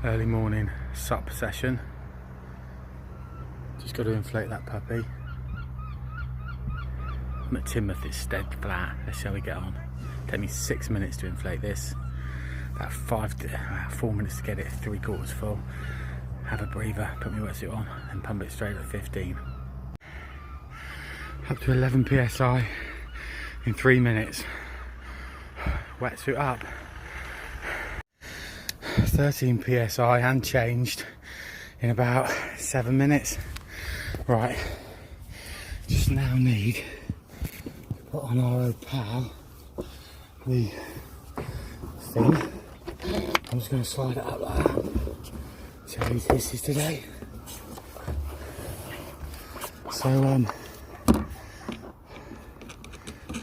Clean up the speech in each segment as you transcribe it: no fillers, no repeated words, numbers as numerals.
Early morning sup session. Just got to inflate that puppy. I'm at Teignmouth, it's dead flat. Let's see how we get on. Take me 6 minutes to inflate this. About 4 minutes to get it 3/4 full. Have a breather, put my wetsuit on and pump it straight at 15. Up to 11 psi in 3 minutes. Wetsuit up. 13 psi and changed in about 7 minutes. Right, just now need to put on our old pal the thing. I'm just going to slide it up like that. See how easy this is today. So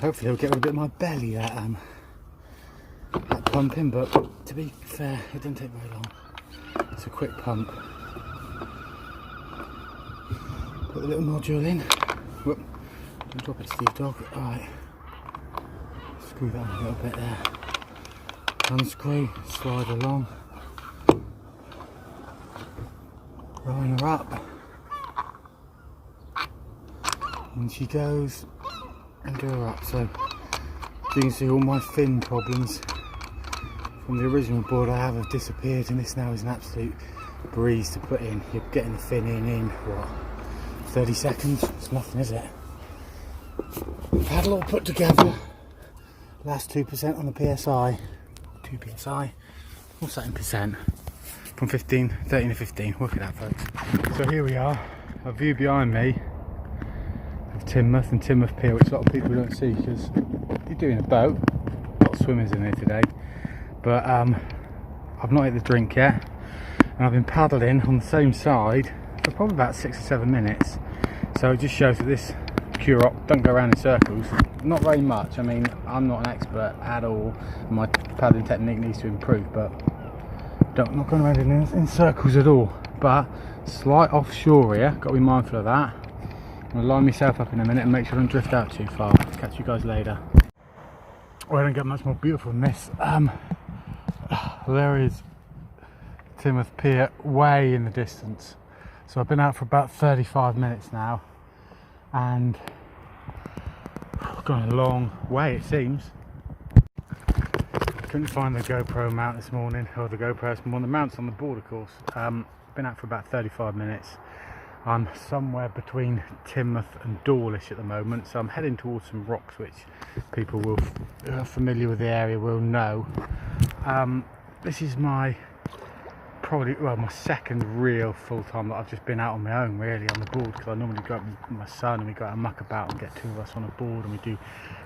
hopefully it'll get rid of a bit of my belly, that pumping, but to be fair, it doesn't take very long. It's a quick pump. Put the little nodule in. Whoop. Don't drop it, Steve Dog. Alright. Screw that a little bit there. Unscrew, slide along. Line her up. And she goes and do her up. So you can see all my fin problems from the original board I have disappeared, and this now is an absolute breeze to put in. You're getting the fin in what, 30 seconds? It's nothing, is it? Paddle all put together. Last 2% on the PSI. 2 PSI. What's that in percent? From 13 to 15. Look at that, folks. So here we are. A view behind me of Teignmouth and Teignmouth Pier, which a lot of people don't see because you're doing a boat. A lot of swimmers in here today. But I've not hit the drink yet, and I've been paddling on the same side for probably about 6 or 7 minutes. So it just shows that this Quroc don't go around in circles. Not very much. I mean, I'm not an expert at all. My paddling technique needs to improve, but not going around in circles at all. But slight offshore here, got to be mindful of that. I'm going to line myself up in a minute and make sure I don't drift out too far. Catch you guys later. Well, I don't get much more beautiful than this. There is Teignmouth Pier way in the distance. So I've been out for about 35 minutes now, and I've gone a long way, it seems. Couldn't find the GoPro mount this morning, or the GoPro, one of the mounts on the board, of course. Been out for about 35 minutes. I'm somewhere between Teignmouth and Dawlish at the moment, so I'm heading towards some rocks which people who are familiar with the area will know. This is my my second real full time that I've just been out on my own, really, on the board, because I normally go out with my son and we go out and muck about and get 2 of us on a board and we do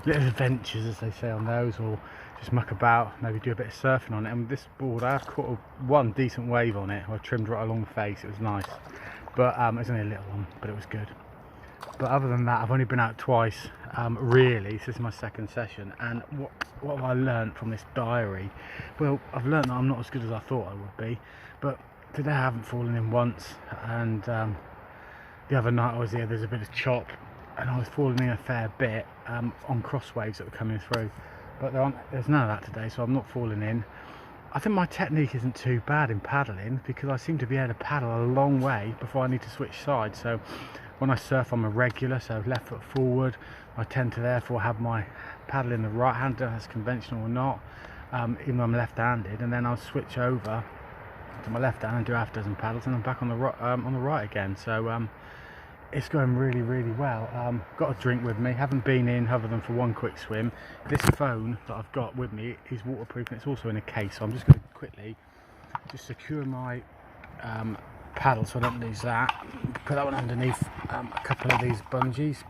little adventures, as they say, on those, or just muck about, maybe do a bit of surfing on it. And this board, I have caught one decent wave on it. I trimmed right along the face, it was nice, but it was only a little one, but it was good. But other than that, I've only been out twice, really. So this is my second session, and what have I learnt from this diary? Well, I've learnt that I'm not as good as I thought I would be, but today I haven't fallen in once, and the other night I was here, there's a bit of chop, and I was falling in a fair bit on cross waves that were coming through, but there's none of that today, so I'm not falling in. I think my technique isn't too bad in paddling, because I seem to be able to paddle a long way before I need to switch sides. So when I surf, I'm a regular, so left foot forward. I tend to therefore have my paddle in the right hand, whether that's conventional or not, even though I'm left-handed, and then I'll switch over to my left hand and do half a dozen paddles, and I'm back on the right again. So it's going really, really well. Got a drink with me, haven't been in other than for one quick swim. This phone that I've got with me is waterproof, and it's also in a case, so I'm just going to quickly just secure my paddle so I don't lose that. Put that one underneath a couple of these bungees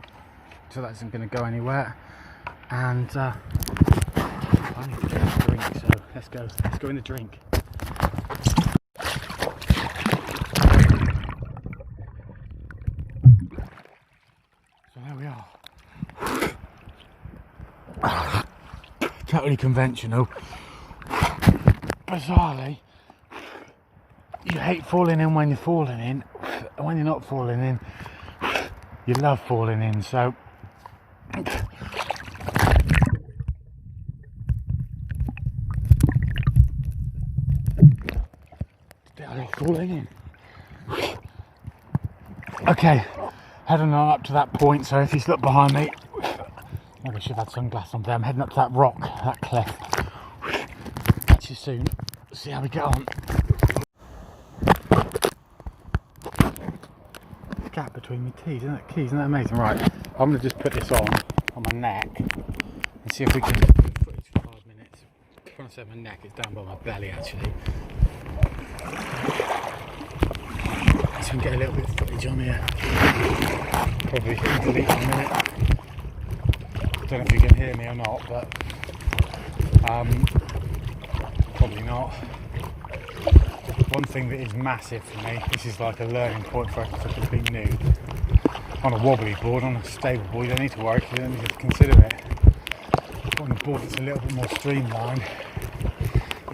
so that isn't going to go anywhere, and I need to get a drink, so let's go in the drink. So there we are. Totally conventional. Bizarrely, you hate falling in when you're falling in, and when you're not falling in, you love falling in. So it's falling in. Okay, heading on up to that point, so if you look behind me, maybe I should have had sunglasses on there. I'm heading up to that rock, that cliff. Catch you soon, see how we get on. Gap between my teeth, isn't that amazing? Right, I'm going to just put this on my neck and see if we can get footage for 5 minutes. When I say my neck, it's down by my belly actually. So we can get a little bit of footage on here. Probably delete in a minute. I don't know if you can hear me or not, but probably not. One thing that is massive for me, this is like a learning point for a complete noob. On a wobbly board, on a stable board, you don't need to worry because you don't need to consider it. But on a board that's a little bit more streamlined,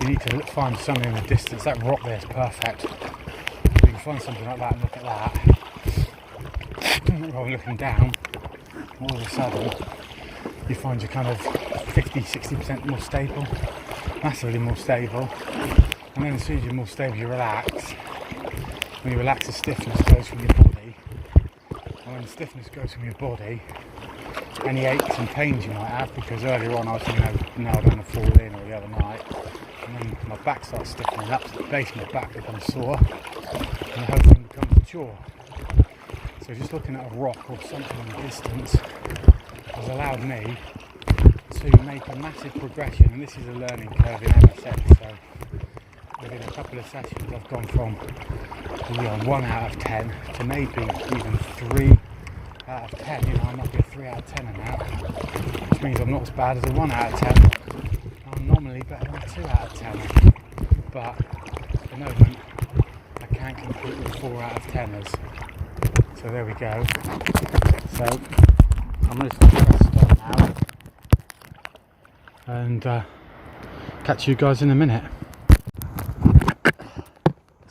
you need to find something in the distance. That rock there is perfect. You can find something like that and look at that. Rather than looking down, all of a sudden you find you're kind of 50-60% more stable, massively more stable. And then as soon as you're more stable, you relax. When you relax, the stiffness goes from your body. And when the stiffness goes from your body, any aches and pains you might have, because earlier on I was thinking, no, I don't want to fall in, or the other night, and then my back starts stiffening up, so the base of my back becomes sore, and the whole thing becomes a chore. So just looking at a rock or something in the distance has allowed me to make a massive progression, and this is a learning curve in MSX. So within a couple of sessions I've gone from 1 out of 10 to maybe even 3 out of 10. You know, I might be a 3 out of 10 now, which means I'm not as bad as a 1 out of 10. I'm normally better than a 2 out of 10, but at the moment I can't compete with 4 out of 10ers. So there we go. So I'm going to press stop now and catch you guys in a minute.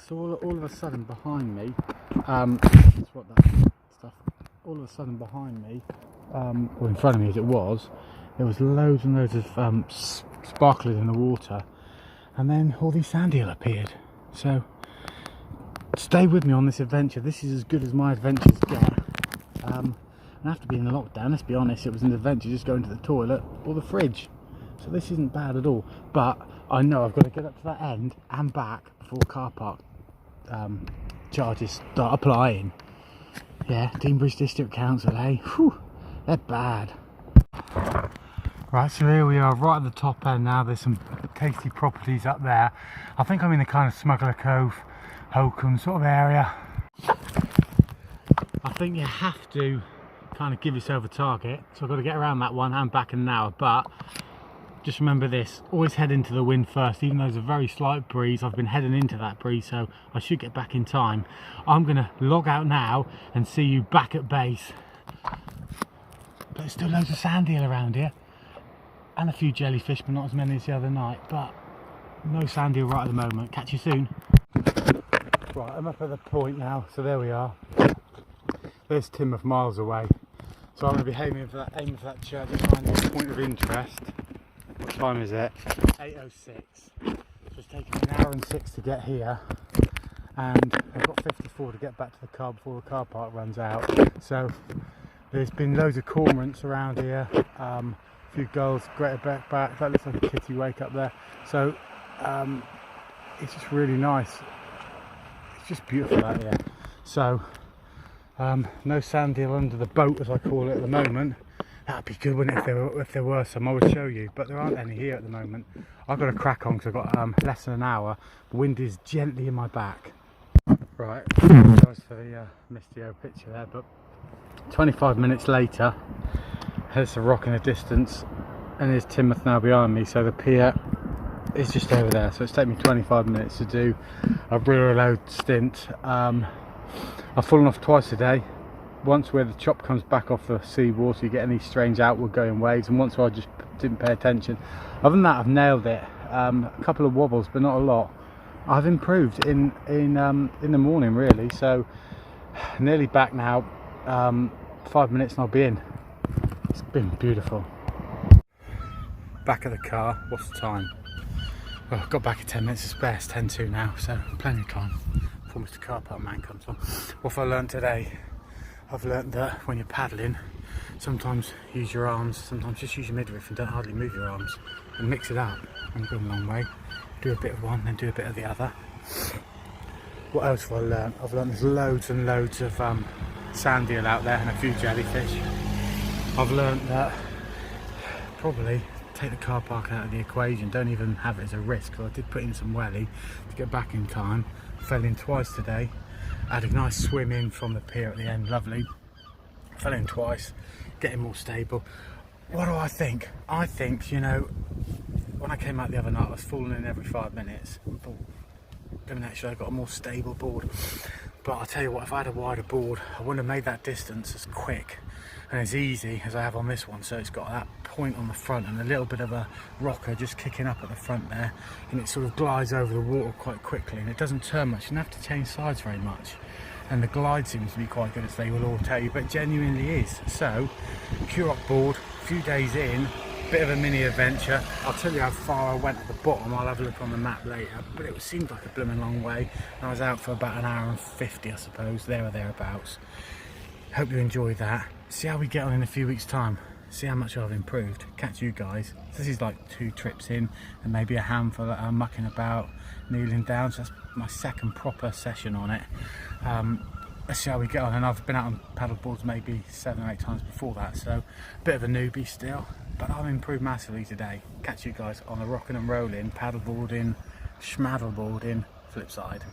So all of a sudden behind me, that's what that stuff. All of a sudden behind me, or in front of me as it was, there was loads and loads of sparkling in the water, and then all these sand eel appeared. So stay with me on this adventure. This is as good as my adventures get. I have to be in the lockdown, let's be honest. It was an adventure just going to the toilet or the fridge. So this isn't bad at all. But I know I've got to get up to that end and back before car park charges start applying. Yeah, Deanbridge District Council, eh? Whew, they're bad. Right, so here we are right at the top end now. There's some tasty properties up there. I think I'm in the kind of Smuggler Cove, Holcombe sort of area. I think you have to kind of give yourself a target. So I've got to get around that one and back in an hour, but just remember this, always head into the wind first. Even though there's a very slight breeze, I've been heading into that breeze, so I should get back in time. I'm going to log out now and see you back at base. But there's still loads of sand eel around here. And a few jellyfish, but not as many as the other night. But no sand eel right at the moment. Catch you soon. Right, I'm up at the point now, so there we are. There's Teignmouth miles away. So I'm going to be aiming for that church to find this point of interest. What time is it? 8:06. So it's taken me an hour and 6 to get here, and I've got 54 to get back to the car before the car park runs out. So there's been loads of cormorants around here, a few gulls, greater back, that looks like a kitty wake up there. So it's just really nice. It's just beautiful out here. So no sand eel under the boat, as I call it, at the moment. That'd be good, wouldn't it, if there were some? I would show you, but there aren't any here at the moment. I've got to crack on because I've got less than an hour. The wind is gently in my back. Right, sorry for the misty picture there, but 25 minutes later, there's a rock in the distance, and there's Teignmouth now behind me, so the pier is just over there. So it's taken me 25 minutes to do a real load stint. I've fallen off twice today. Once where the chop comes back off the seawater, you get any strange outward going waves, and once where I just didn't pay attention. Other than that, I've nailed it. A couple of wobbles, but not a lot. I've improved in the morning, really. So nearly back now. 5 minutes and I'll be in. It's been beautiful. Back of the car. What's the time? Well, I've got back at 10 minutes to spare. It's 10 to now, so plenty of time before Mr. Car Park Man comes on. What have I learned today? I've learned that when you're paddling, sometimes use your arms, sometimes just use your midriff and don't hardly move your arms, and mix it up. And go a long way. Do a bit of one, then do a bit of the other. What else have I learned? I've learned there's loads and loads of sand eel out there and a few jellyfish. I've learned that probably take the car park out of the equation, don't even have it as a risk, because I did put in some welly to get back in time. Fell in twice today. I had a nice swim in from the pier at the end, lovely. Fell in twice, getting more stable. What do I think? I think, you know, when I came out the other night I was falling in every 5 minutes. I thought, actually I got a more stable board, but I'll tell you what, if I had a wider board I wouldn't have made that distance as quick and as easy as I have on this one. So it's got that point on the front and a little bit of a rocker just kicking up at the front there, and it sort of glides over the water quite quickly and it doesn't turn much. You don't have to change sides very much, and the glide seems to be quite good, as they will all tell you, but genuinely is. So Quroc board, a few days in, bit of a mini adventure. I'll tell you how far I went at the bottom, I'll have a look on the map later, but it seemed like a blooming long way. I was out for about an hour and 50, I suppose, there or thereabouts. Hope you enjoyed that. See how we get on in a few weeks time, see how much I've improved. Catch you guys. This is like 2 trips in and maybe a handful that I'm mucking about, kneeling down, so that's my second proper session on it. Let's see how we get on, and I've been out on paddle boards maybe 7 or 8 times before that, so a bit of a newbie still, but I've improved massively today. Catch you guys on the rocking and rolling, paddleboarding, schmaddleboarding flip side.